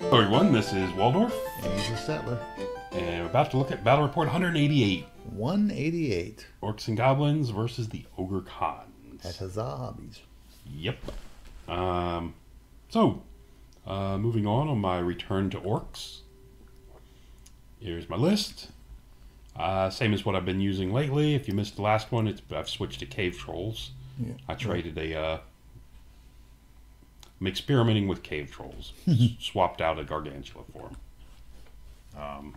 Hello everyone, this is Waldorf, And he's a settler. and we're about to look at Battle Report 188. 188 Orcs and Goblins versus the Ogre Khans. at Huzzah Hobbies. Yep. Moving on my return to Orcs. Here's my list. Same as what I've been using lately. If you missed the last one, I've switched to Cave Trolls. Yeah. I traded I'm experimenting with Cave Trolls. Swapped out a Gargantula for them.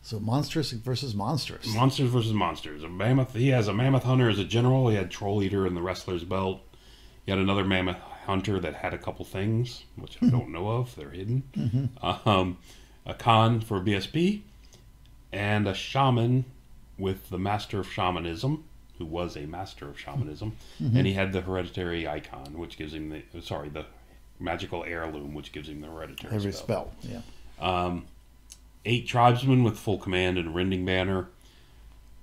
So monstrous versus monstrous. Monsters versus monsters. A mammoth. He has a mammoth hunter as a general. He had troll eater in the wrestler's belt. He had another mammoth hunter that had a couple things, which I don't know of. They're hidden. A Khan for BSB, and a shaman with the master of shamanism, who was a master of shamanism, and he had the hereditary icon, which gives him the magical heirloom, which gives him the hereditary Every spell. spell. Yeah. 8 tribesmen with full command and rending banner,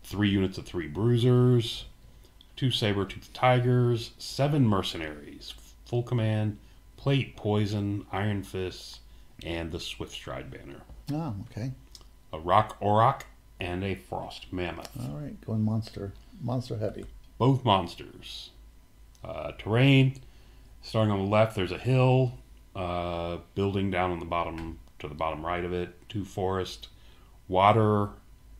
3 units of 3 bruisers, 2 saber-toothed tigers, 7 mercenaries, full command, plate, poison, iron fists, and the swift stride banner. Oh, okay. A rock auroch and a frost mammoth. All right. Going monster heavy. Both monsters. Terrain, starting on the left, there's a hill, building down on the bottom to the bottom right of it, 2 forest, water,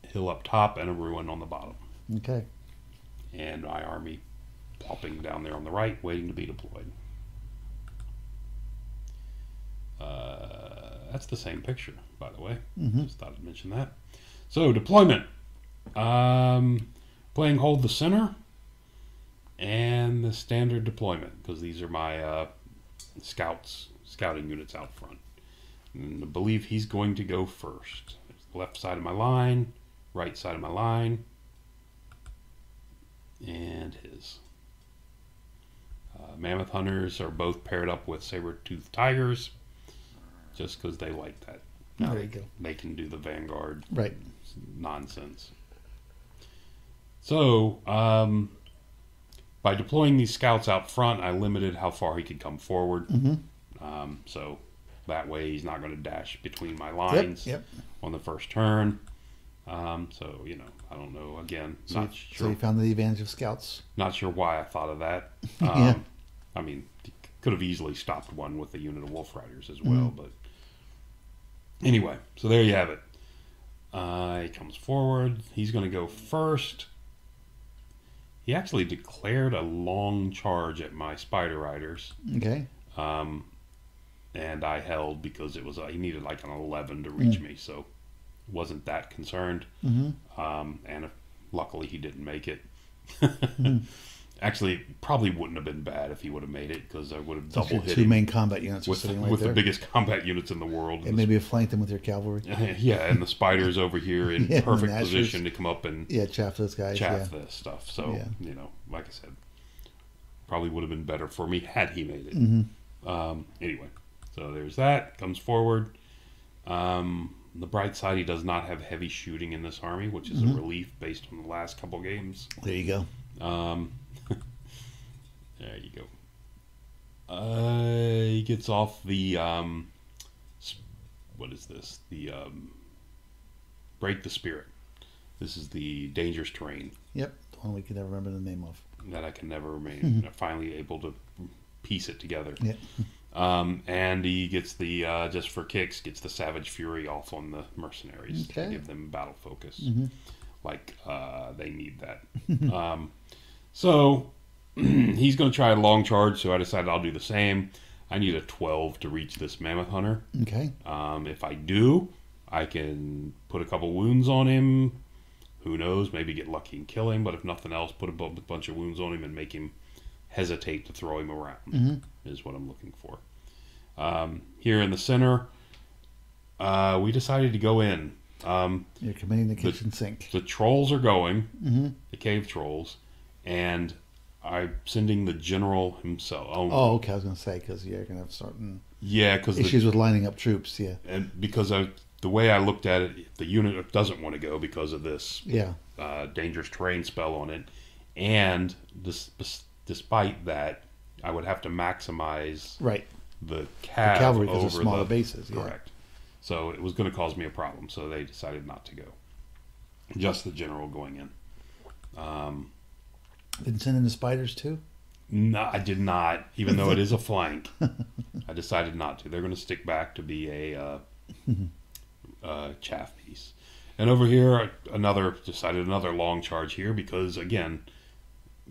hill up top, and a ruin on the bottom. Okay. And my army plopping down there on the right, waiting to be deployed. That's the same picture, by the way. Just thought I'd mention that. So, deployment. Playing hold the center and the standard deployment, because these are my scouting units out front. And I believe he's going to go first. Left side of my line, right side of my line, and his. Mammoth hunters are both paired up with saber-toothed tigers, just because they like that. There you go. They can do the vanguard Right. nonsense. So, by deploying these scouts out front, I limited how far he could come forward. So that way he's not going to dash between my lines Yep. on the first turn. So, I don't know. Again, So you found the advantage of scouts. not sure why I thought of that. Yeah. I mean, could have easily stopped one with a unit of Wolf Riders as well. But anyway, so there you have it. He comes forward. He's going to go first. He actually declared a long charge at my Spider Riders. Okay. And I held because it was he needed like an 11 to reach me, so wasn't that concerned. And luckily he didn't make it. Actually, it probably wouldn't have been bad if he would have made it, because I would have double hit 2 him main combat units are sitting right with there. the biggest combat units in the world. And maybe have flanked them with your cavalry. Yeah, and the spiders over here in Yeah, perfect the Nashers. position to come up and Yeah, chaff those guys. chaff this stuff. So, Yeah. like I said, probably would have been better for me had he made it. Anyway, so there's that. Comes forward. The bright side, he does not have heavy shooting in this army, which is a relief based on the last couple games. There you go. There you go. He gets off the what is this? The break the spirit. This is the dangerous terrain Yep. The one we can never remember the name of. that I can never remain. Finally able to piece it together. Yeah. And he gets the just for kicks, gets the Savage Fury off on the mercenaries to Okay. give them battle focus. Like they need that. So he's going to try a long charge, so I decided I'll do the same. I need a 12 to reach this Mammoth Hunter. Okay. If I do, I can put a couple wounds on him. Who knows? Maybe get lucky and kill him. But if nothing else, put a bunch of wounds on him and make him hesitate to throw him around. Is what I'm looking for. Here in the center, we decided to go in. You're committing the kitchen sink. The trolls are going, the cave trolls, and I'm sending the general himself. Oh, okay. I was going to say, because you're going to have certain because issues with lining up troops. Yeah. and because the way I looked at it, the unit doesn't want to go because of this Yeah. dangerous terrain spell on it, and despite that, I would have to maximize Right. the cav cavalry because over of smaller the bases. Yeah. correct. So it was going to cause me a problem. So they decided not to go. Just the general going in. Didn't send in the spiders too? No, I did not. Even though it is a flank, I decided not to. They're going to stick back to be a chaff piece. And over here, decided another long charge here because, again,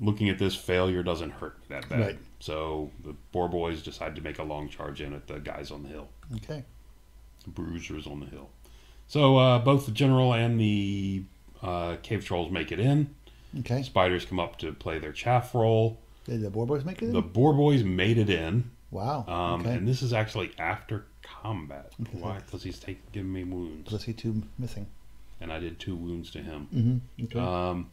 looking at this, failure doesn't hurt me that bad. Right. So the Boar Boys decide to make a long charge in at the guys on the hill. Okay. The Bruisers on the hill. So both the general and the cave trolls make it in. Okay. Spiders come up to play their chaff roll. Did the Boar Boys make it in? The Boar Boys made it in. Wow. Okay. And this is actually after combat. Okay. Why? Because he's giving me wounds. Plus he 2 missing. And I did 2 wounds to him. Okay.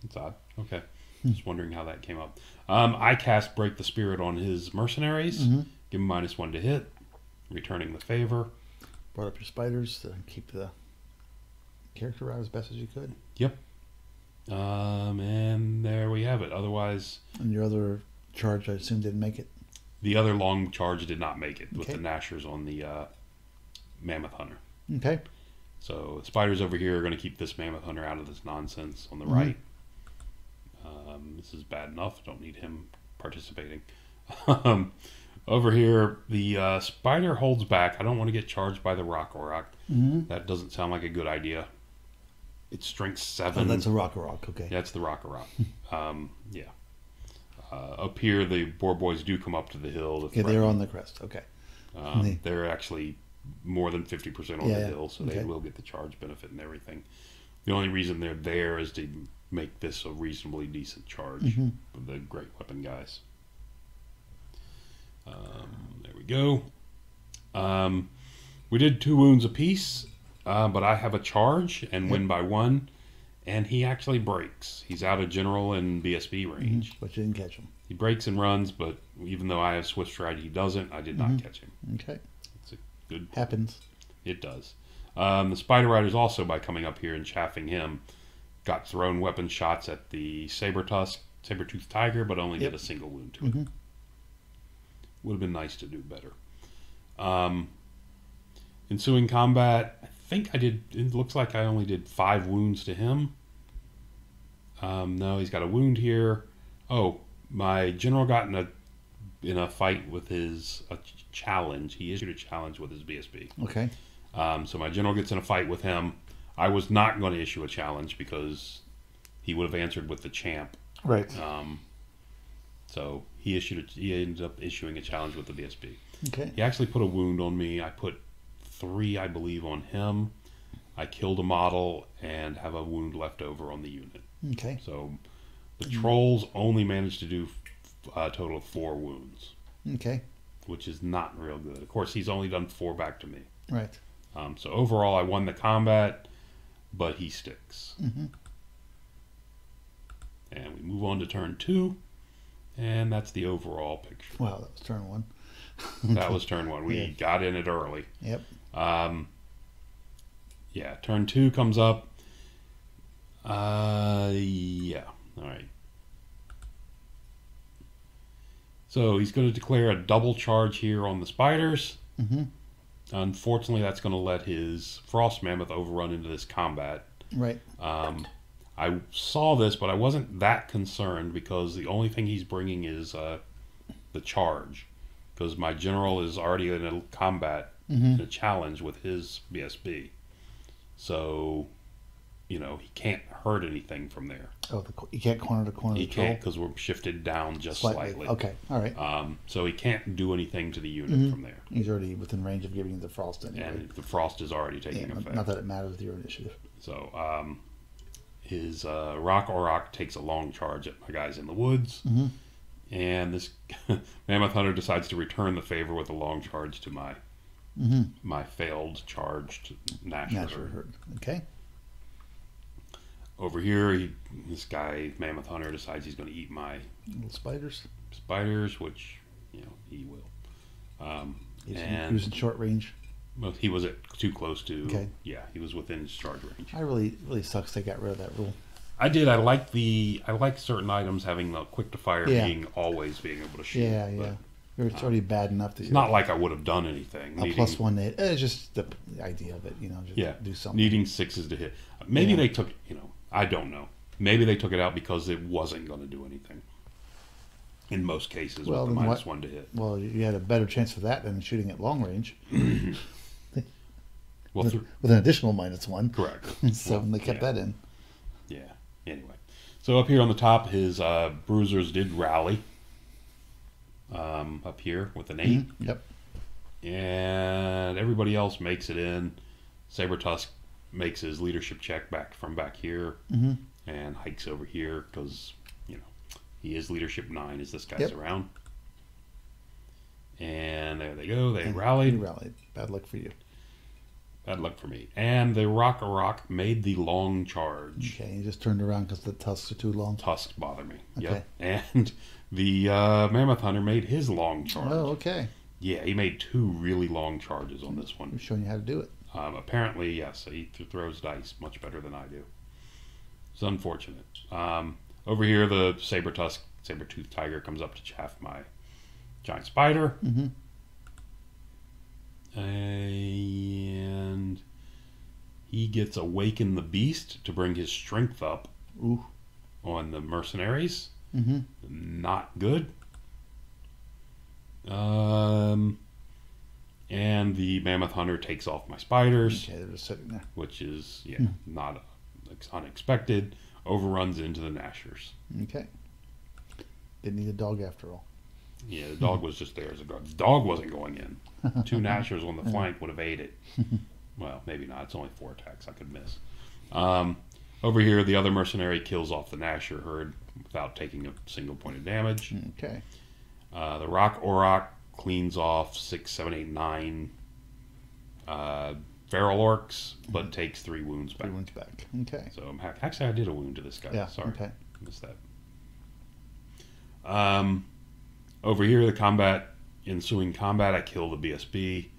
That's odd. Okay. Just wondering how that came up. I cast Break the Spirit on his mercenaries. Give him -1 to hit. Returning the favor. Brought up your spiders to keep the character out as best as you could. Yep. And there we have it. Otherwise... And your other charge, I assume, didn't make it? The other long charge did not make it with Okay. the Nashers on the Mammoth Hunter. Okay. So the spiders over here are going to keep this Mammoth Hunter out of this nonsense on the right. This is bad enough. Don't need him participating. Over here, the spider holds back. I don't want to get charged by the Rock. That doesn't sound like a good idea. It's strength 7. Oh, that's a Rock. Okay. That's the Rock. Yeah. Up here, the Boar Boys do come up to the hill. Okay, they're on the crest. Okay. They're actually more than 50% on the hill, so they will get the charge benefit and everything. The only reason they're there is to make this a reasonably decent charge for the great weapon guys. There we go. We did 2 wounds apiece, but I have a charge and win by 1, and he actually breaks. He's out of general and BSB range. But you didn't catch him. He breaks and runs, but even though I have Swift Stride, he doesn't. I did not catch him. Okay. It's a good... Happens. It does. The Spider Riders also, by coming up here and chaffing him, got thrown weapon shots at the Saber-Toothed Tiger, but only did a single wound to it. Would have been nice to do better. Ensuing combat, I think I did... It looks like I only did 5 wounds to him. No, he's got a wound here. Oh, my general got in a fight with his challenge. He issued a challenge with his BSB. Okay. So my general gets in a fight with him. I was not going to issue a challenge because he would have answered with the champ. Right. So he ended up issuing a challenge with the BSB. Okay. He actually put a wound on me. I put 3, I believe, on him. I killed a model and have a wound left over on the unit. Okay. So the trolls only managed to do a total of 4 wounds. Okay. Which is not real good. Of course, he's only done 4 back to me. Right. So overall, I won the combat, but he sticks. And we move on to turn 2, and that's the overall picture. Wow, that was turn 1. That was turn 1. We got in it early. Yep. Yeah, turn 2 comes up. Yeah, all right. So he's going to declare a double charge here on the spiders. Unfortunately, that's going to let his Frost Mammoth overrun into this combat. Right. I saw this, but I wasn't that concerned because the only thing he's bringing is the charge. Because my general is already in a combat, in a challenge with his BSB. So, you know, he can't hurt anything from there. Oh, you can't corner to corner. He can't because we're shifted down just slightly. Okay, all right. So he can't do anything to the unit from there. He's already within range of giving you the frost anyway. And the frost is already taking effect. Not that it matters with your initiative. So his Rock takes a long charge at my guys in the woods. And this Mammoth Hunter decides to return the favor with a long charge to my my failed charged Nasher herd. Okay. Over here, this guy, Mammoth Hunter, decides he's going to eat my little spiders, which, you know, he will. He was in short range. Well, he was too close to. Okay. Yeah, he was within his charge range. I really sucks they got rid of that rule. I did. I like certain items having the quick to fire always being able to shoot. Yeah. It's already bad enough that It's not like I would have done anything. a +1 to hit. It's just the idea of it, you know, just do something. Needing 6s to hit. Maybe they took, you know, I don't know. Maybe they took it out because it wasn't going to do anything. In most cases, with the -1 to hit. Well, you had a better chance of that than shooting at long range. Well, with an additional -1. Correct. So they kept that in. Yeah. Anyway. So up here on the top, his bruisers did rally. Up here with an 8. Yep. And everybody else makes it in. Sabertusk makes his leadership check from back here. And hikes over here because, you know, he is leadership 9 as this guy's around. And there they go. They rallied. He rallied. Bad luck for you. Bad luck for me. And the Rock made the long charge. Okay, he just turned around because the tusks are too long. Tusks bother me. Okay. Yep. And the Mammoth Hunter made his long charge. Oh, okay. Yeah, he made 2 really long charges on this one. I'm showing you how to do it. Apparently, yes, he throws dice much better than I do. It's unfortunate. Over here, the saber-toothed tiger comes up to chaff my giant spider. And he gets Awaken the Beast to bring his strength up on the mercenaries. Not good. And the Mammoth Hunter takes off my spiders. Okay, they're just sitting there. Which is, not unexpected. Overruns into the Nashers. Okay. Didn't need a dog after all. Yeah, the dog was just there as a guard. The dog wasn't going in. 2 Nashers on the flank would have ate it. Well, maybe not. It's only 4 attacks. I could miss. Over here, the other mercenary kills off the Nasher herd without taking a single point of damage. Okay. The Orc cleans off 6, 7, 8, 9 feral orcs, but takes 3 wounds back. 3 wounds back. Okay. So actually, I did a wound to this guy. Yeah. Sorry. Okay. Missed that. Over here, the ensuing combat, I kill the BSB.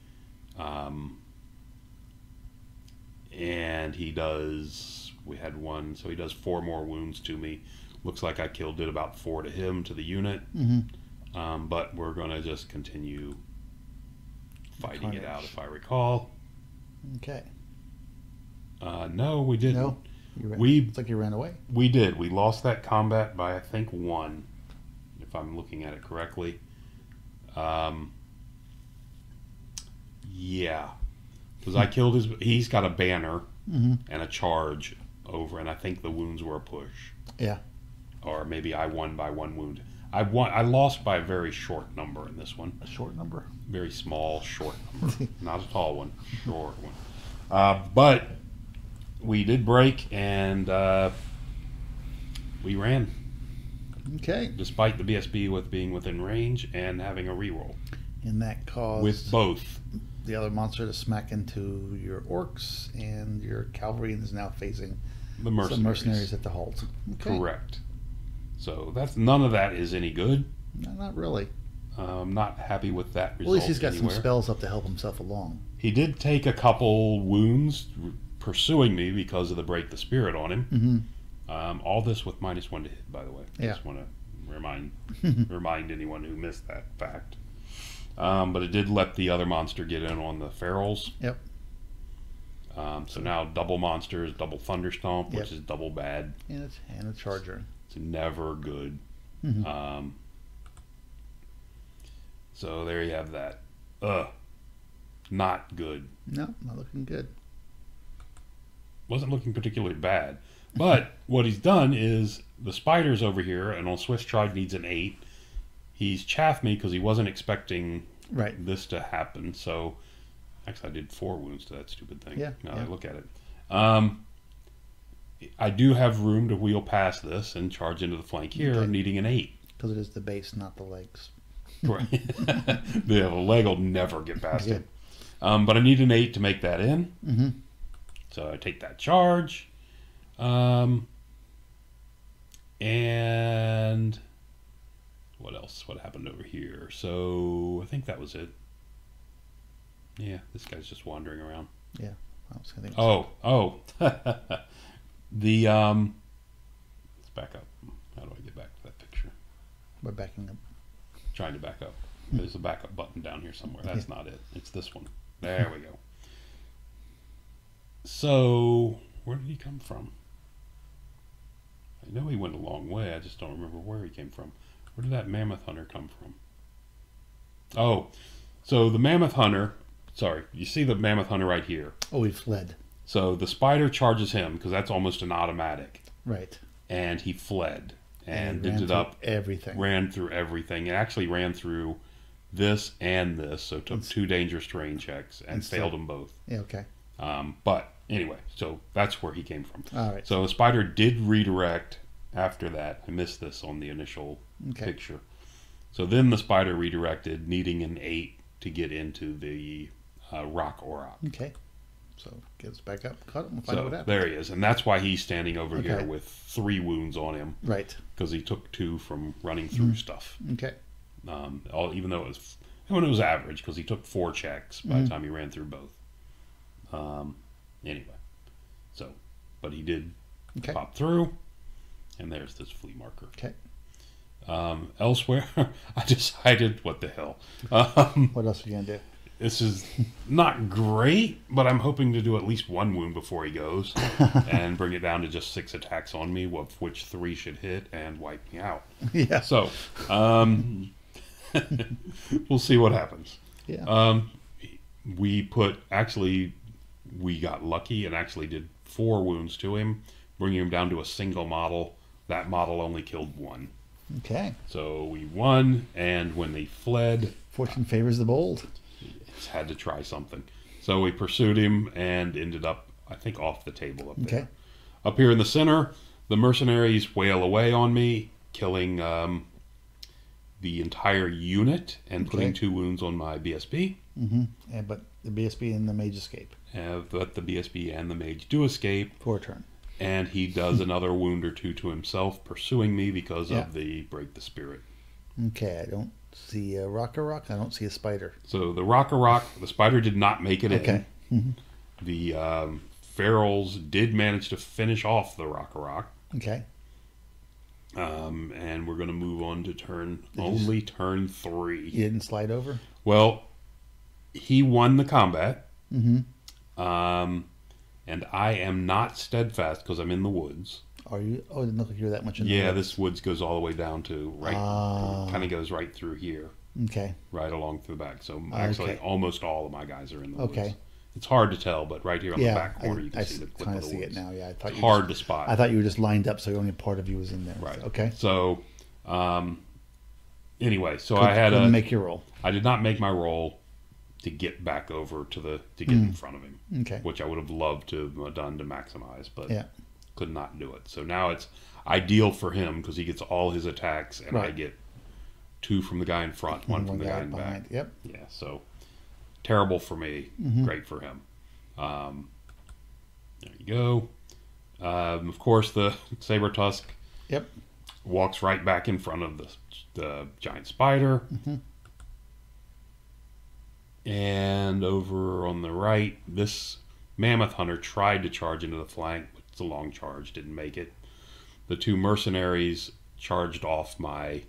And he does, we had 1, so he does 4 more wounds to me. Looks like I did about 4 to him, to the unit. But we're going to just continue fighting it out, if I recall. Okay. No, we didn't. No? It's like you ran away. We did. We lost that combat by, I think, 1, if I'm looking at it correctly. Yeah. Because I killed he's got a banner and a charge over, and I think the wounds were a push. Yeah. Or maybe I won by 1 wound. I lost by a very short number in this one. A short number? Very small, short number. Not a tall one. Short one. But we did break, and we ran. Okay. Despite the BSB being within range and having a reroll. And that caused... With both. The other monster to smack into your orcs, and your cavalry is now facing the mercenaries at the halt. Okay. Correct. So none of that is any good. No, not really. I'm not happy with that result. Well, at least he's got anywhere. some spells up to help himself along. He did take a couple wounds pursuing me because of the Break the Spirit on him. All this with -1 to hit, by the way. I just want to remind anyone who missed that fact. But it did let the other monster get in on the ferals. Yep. So now double monsters, double thunderstomp, which is double bad. And a charger. It's never good. So there you have that. Not good. No, not looking good. Wasn't looking particularly bad. But what he's done is the spider's over here, and on Swiss Tried needs an 8. He's chaffed me because he wasn't expecting this to happen. So, actually, I did 4 wounds to that stupid thing. Yeah. Now that I look at it. I do have room to wheel past this and charge into the flank here, needing an 8. Because it is the base, not the legs. Right. The leg will never get past it. But I need an 8 to make that in. So I take that charge. And what else? What happened over here? So I think that was it. Yeah, this guy's just wandering around. Yeah. The let's back up. How do I get back to that picture? We're backing up. Trying to back up. There's a backup button down here somewhere. That's not it. It's this one. There we go. So, where did he come from? I know he went a long way. I just don't remember where he came from. Where did that mammoth hunter come from? Oh, so the mammoth hunter, sorry, you see the mammoth hunter right here. Oh, he fled. So the spider charges him because that's almost an automatic. Right. And he fled and ran ended through up everything. Ran through everything. It actually ran through this and this, so took 2 dangerous terrain checks and failed them both. Yeah, okay. But anyway, so that's where he came from. All right. So the spider did redirect after that. I missed this on the initial picture. So then the spider redirected, needing an 8 to get into the rock auroch. Okay. So get us back up, cut him, find out what happened. There he is, and that's why he's standing over here with 3 wounds on him. Right. Because he took 2 from running through stuff. Okay. Even though it was average, because he took 4 checks by the time he ran through both. Anyway, so, but he did pop through, and there's this flea marker. Okay. Elsewhere, I decided, what the hell? What else are you gonna do? This is not great, but I'm hoping to do at least 1 wound before he goes, and bring it down to just 6 attacks on me, of which 3 should hit and wipe me out. Yeah. So, we'll see what happens. Yeah. We got lucky and actually did 4 wounds to him, bringing him down to a single model. That model only killed 1. Okay. So we won, and when they fled, fortune favors the bold. Had to try something. So we pursued him and ended up, I think, off the table up there. Up here in the center, the mercenaries wail away on me, killing the entire unit and putting 2 wounds on my BSB. Yeah, but the BSB and the mage escape. But the BSB and the mage do escape. For a turn. And he does another wound or 2 to himself, pursuing me because of the break the spirit. Okay, I don't see a rock. I don't see a spider. So the rock, the spider did not make it in. The ferals did manage to finish off the rock. Okay. And we're going to move on to turn 3. You didn't slide over? Well, he won the combat. And I am not steadfast because I'm in the woods. Are you? Oh, it didn't look like you were that much in the woods. Yeah, this woods goes all the way down to kind of goes right through here. Okay. Right along through the back. So actually, almost all of my guys are in the woods. Okay. It's hard to tell, but right here on the back corner, you can see the clip of the see woods. it now. Yeah, I thought it's hard to spot. I thought you were just lined up, so only part of you was in there. Right. Okay. So, anyway, so I had to make your roll. I did not make my roll to get back over to get in front of him. Okay. Which I would have loved to have done to maximize, but yeah. Could not do it. So now it's ideal for him because he gets all his attacks, and I get 2 from the guy in front, 1 from the guy in back. Yep. Yeah. So terrible for me, great for him. There you go. Of course, the saber tusk. Yep. Walks right back in front of the giant spider. And over on the right, this mammoth hunter tried to charge into the flank, but it's a long charge, didn't make it. The 2 mercenaries charged off my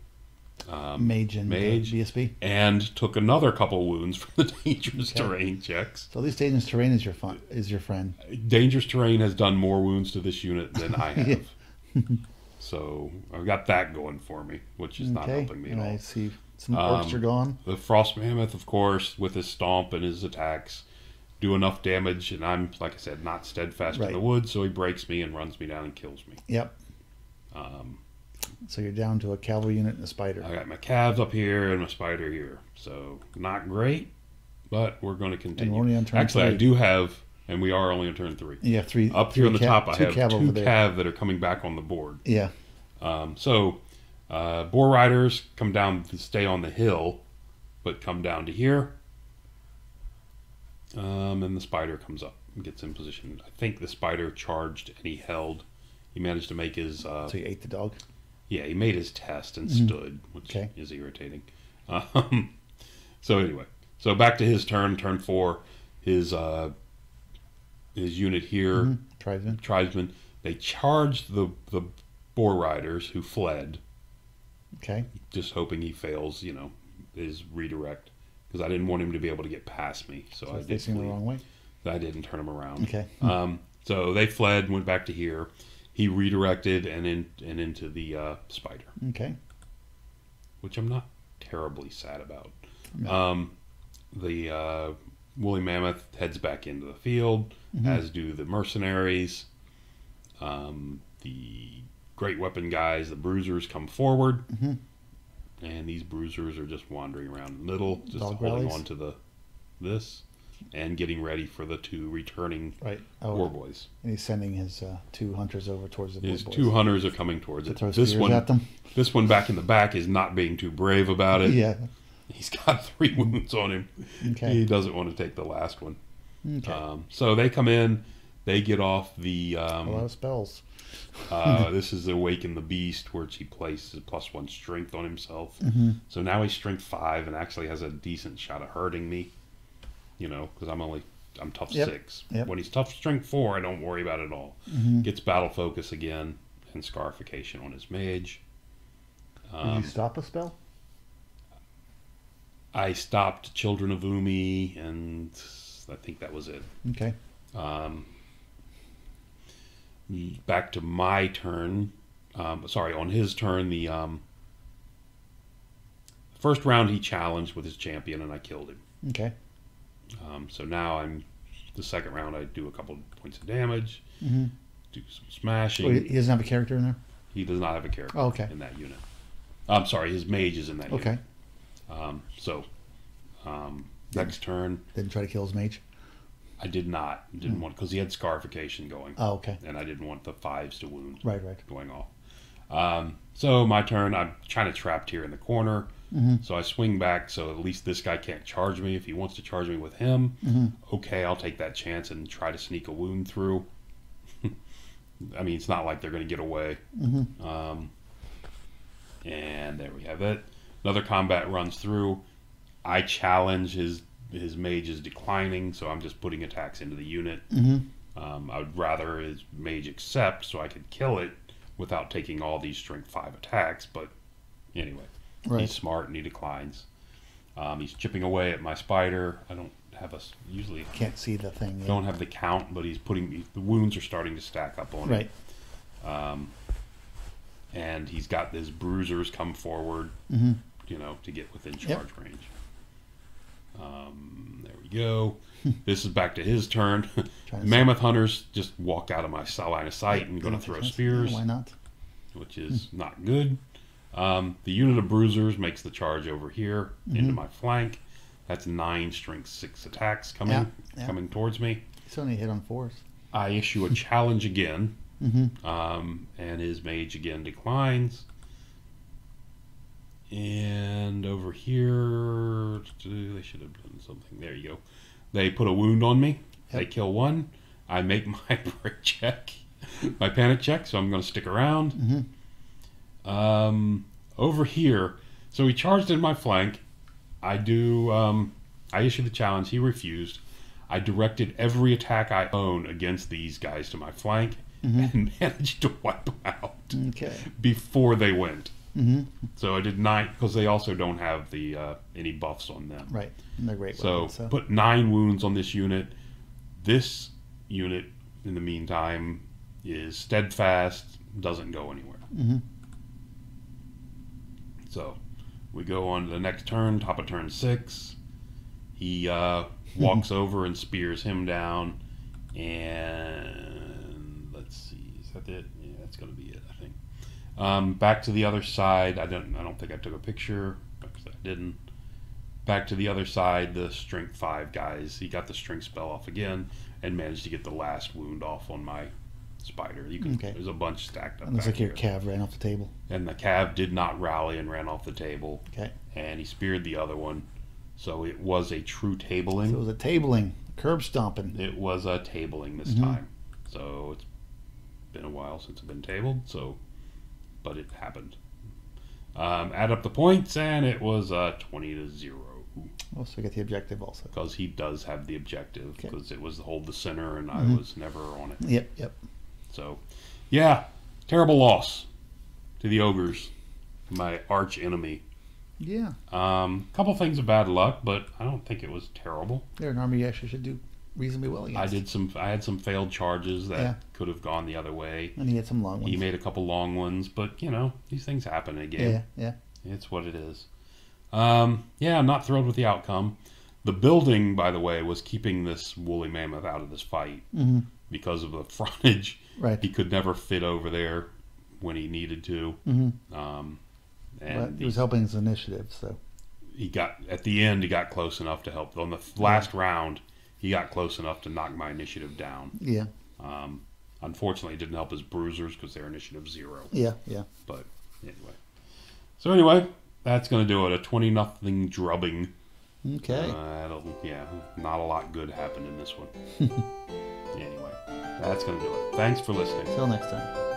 mage and BSB, and took another couple wounds from the dangerous terrain checks. So at least dangerous terrain is your friend. Dangerous terrain has done more wounds to this unit than I have. So I've got that going for me, which is not helping me at all. I see some orcs are gone. The frost mammoth, of course, with his stomp and his attacks, do enough damage, and I'm, like I said, not steadfast in the woods, so he breaks me and runs me down and kills me. Yep. So you're down to a cavalry unit and a spider. I got my calves up here and my spider here, so not great, but we're going to continue. And we're only on turn Actually, 3. I do have, and we are only on turn 3. You have 3 up here on the top. I have 2 cav that are coming back on the board. Yeah. So boar riders come down to stay on the hill, but come down to here. And the spider comes up and gets in position. I think the spider charged and he held. He managed to make his... so he ate the dog? Yeah, he made his test and stood, which is irritating. So anyway, so back to his turn 4. His unit here, tribesmen, they charged the boar riders who fled. Okay. Just hoping he fails, is redirect because I didn't want him to be able to get past me. So I did facing the wrong way. I didn't turn him around. Okay. So they fled, went back to here. He redirected and into the spider. Okay. Which I'm not terribly sad about. No. The woolly mammoth heads back into the field, as do the mercenaries. The great weapon guys, the bruisers, come forward. And these bruisers are just wandering around the middle, just holding on to this and getting ready for the two returning war boys. And he's sending his 2 hunters over towards the war boys. His 2 hunters are coming towards it. Throw spears at them. This one back in the back is not being too brave about it. Yeah. He's got 3 wounds on him. Okay. He doesn't want to take the last one. Okay. So they come in. They get off the... a lot of spells. This is Awaken the Beast, where he places +1 strength on himself. So now he's strength 5 and actually has a decent shot of hurting me. You know, because I'm tough 6. When he's tough strength 4, I don't worry about it at all. Gets battle focus again and scarification on his mage. Did you stop a spell? I stopped Children of Umi, and I think that was it. Okay. Back to my turn. Sorry, on his turn, the first round he challenged with his champion, and I killed him. Okay. So now the second round I do a couple points of damage, do some smashing. Wait, he doesn't have a character in there? He does not have a character in that unit. I'm sorry, his mage is in that unit. Next turn. Didn't try to kill his mage? I did not. Didn't want, because he had scarification going. Oh, okay. And I didn't want the 5s to wound going off. So my turn, I'm kind of trapped here in the corner. So I swing back, so at least this guy can't charge me. If he wants to charge me with him, okay, I'll take that chance and try to sneak a wound through. I mean, it's not like they're going to get away. And there we have it. Another combat runs through. I challenge his mage is declining, so I'm just putting attacks into the unit. I would rather his mage accept so I could kill it without taking all these strength 5 attacks, but anyway. He's smart and he declines. He's chipping away at my spider. I don't have usually can't see the thing yet. Don't have the count, but he's putting the wounds are starting to stack up on it. And he's got his bruisers come forward, you know, to get within charge range. There we go. This is back to his turn. Mammoth hunters just walk out of my line of sight and going to throw spears. Why not? Which is not good. The unit of bruisers makes the charge over here into my flank. That's 9 strength 6 attacks coming towards me. He's only hit on 4s. I issue a challenge again, and his mage again declines. And over here, they should have done something. There you go. They put a wound on me. They kill 1. I make my break check, my panic check. So I'm going to stick around. Over here, so he charged in my flank. I issued the challenge. He refused. I directed every attack I own against these guys to my flank and managed to wipe them out before they went. So I did not, because they also don't have the any buffs on them. Right, and they're great. So put 9 wounds on this unit. This unit, in the meantime, is steadfast, doesn't go anywhere. So we go on to the next turn, top of turn 6. He walks over and spears him down. And let's see, is that it? Yeah, that's going to be it, I think. Back to the other side. I don't think I took a picture because I didn't. Back to the other side, the strength 5 guys. He got the strength spell off again and managed to get the last wound off on my spider. You can. There's a bunch stacked up. It looks like your cav ran off the table. And the cav did not rally and ran off the table. And he speared the other one. So it was a true tabling. So it was a tabling, curb stomping. It was a tabling this time. So it's been a while since it's been tabled. So, but it happened. Add up the points, and it was 20-0. Also get the objective also. Because he does have the objective. Because it was hold the center, and I was never on it. Yep. So, yeah, terrible loss to the ogres, my arch enemy. Yeah. Couple things of bad luck, but I don't think it was terrible. They're an army you actually should do reasonably well against. I had some failed charges that could have gone the other way. And he had some long ones. He made a couple long ones, but these things happen in a game. Yeah. It's what it is. I'm not thrilled with the outcome. The building, by the way, was keeping this woolly mammoth out of this fight because of the frontage. Right. He could never fit over there when he needed to. And he was helping his initiative, so at the end he got close enough to help. On the last round, he got close enough to knock my initiative down. Yeah. Unfortunately, it didn't help his bruisers because their initiative 0. Yeah. But anyway, that's going to do it. A 20-0 drubbing. Okay. Not a lot good happened in this one. Anyway, that's going to do it. Thanks for listening. Till next time.